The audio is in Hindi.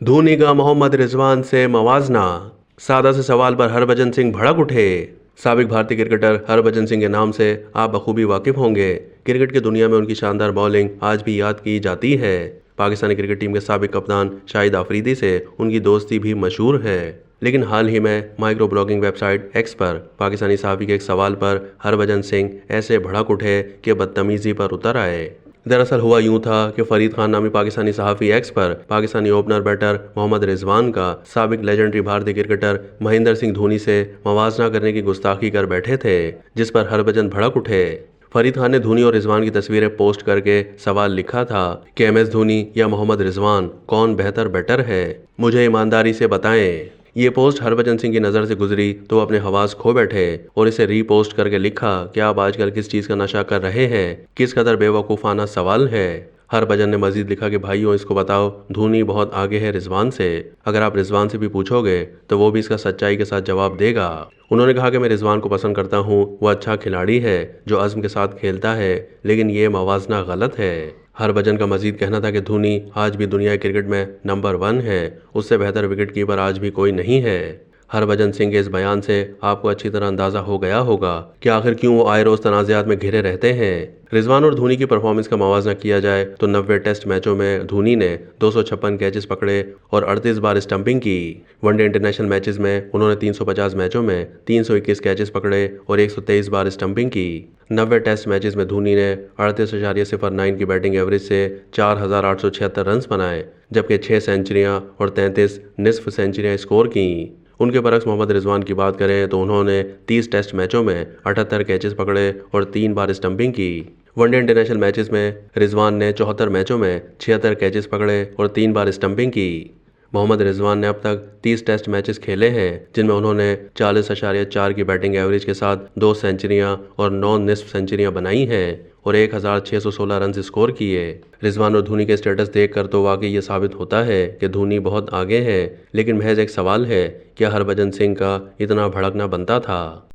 धोनी का मोहम्मद रिजवान से मवाजना। सादा से सवाल पर हरभजन सिंह भड़क उठे। साबिक भारतीय क्रिकेटर हरभजन सिंह के नाम से आप बखूबी वाकिफ होंगे। क्रिकेट की दुनिया में उनकी शानदार बॉलिंग आज भी याद की जाती है। पाकिस्तानी क्रिकेट टीम के साबिक कप्तान शाहिद अफरीदी से उनकी दोस्ती भी मशहूर है। लेकिन हाल ही में माइक्रो ब्लॉगिंग वेबसाइट एक्स पर पाकिस्तानी सहाफ़ी के एक सवाल पर हरभजन सिंह ऐसे भड़क उठे कि बदतमीजी पर उतर आए। दरअसल हुआ यूं था कि फरीद खान नामी पाकिस्तानी सहाफ़ी एक्स पर पाकिस्तानी ओपनर बैटर मोहम्मद रिजवान का साबिक लेजेंडरी भारतीय क्रिकेटर महेंद्र सिंह धोनी से मवाजना करने की गुस्ताखी कर बैठे थे, जिस पर हरभजन भड़क उठे। फरीद खान ने धोनी और रिजवान की तस्वीरें पोस्ट करके सवाल लिखा था कि एम एस धोनी या मोहम्मद रिजवान कौन बेहतर बैटर है, मुझे ईमानदारी से बताएं। ये पोस्ट हरभजन सिंह की नज़र से गुजरी तो वो अपने हवास खो बैठे और इसे रीपोस्ट करके लिखा कि आप आजकल किस चीज़ का नशा कर रहे हैं, किस कदर बेवकूफ़ाना सवाल है। हरभजन ने मजीद लिखा कि भाइयों इसको बताओ, धोनी बहुत आगे है रिजवान से। अगर आप रिजवान से भी पूछोगे तो वो भी इसका सच्चाई के साथ जवाब देगा। उन्होंने कहा कि मैं रिजवान को पसंद करता हूँ, वो अच्छा खिलाड़ी है जो अज़्म के साथ खेलता है, लेकिन ये मवाजना गलत है। हरभजन का मजीद कहना था कि धोनी आज भी दुनिया क्रिकेट में नंबर 1 है, उससे बेहतर विकेट कीपर आज भी कोई नहीं है। हरभजन सिंह के इस बयान से आपको अच्छी तरह अंदाजा हो गया होगा कि आखिर क्यों वो आए रोज तनाज़ात में घिरे रहते हैं। रिजवान और धोनी की परफॉर्मेंस का मवाजना किया जाए तो 90 टेस्ट मैचों में धोनी ने 256 कैचेस पकड़े और 38 बार स्टंपिंग की। वनडे इंटरनेशनल मैचेस में उन्होंने 350 मैचों में 321 कैचेस पकड़े और 123 बार स्टंपिंग की। 90 टेस्ट मैचेस में धोनी ने 38.09 की बैटिंग एवरेज से 4,876 रन बनाए, जबकि 6 सेंचुरियां और 33 निस्फ सेंचुरियां स्कोर की। उनके बरक्स मोहम्मद रिजवान की बात करें तो उन्होंने 30 टेस्ट मैचों में 78 कैचेस पकड़े और 3 बार स्टंपिंग की। वनडे इंटरनेशनल मैचेस में रिजवान ने 74 मैचों में 76 कैचेस पकड़े और 3 बार स्टंपिंग की। मोहम्मद रिजवान ने अब तक 30 टेस्ट मैचेस खेले हैं, जिनमें उन्होंने 40.4 की बैटिंग एवरेज के साथ 2 सेंचुरियां और 9 निस्फ सेंचुरियां बनाई हैं और 1,616 रन स्कोर किए। रिजवान और धोनी के स्टेटस देखकर तो वाकई ये साबित होता है कि धोनी बहुत आगे है, लेकिन महज एक सवाल है, क्या हरभजन सिंह का इतना भड़कना बनता था।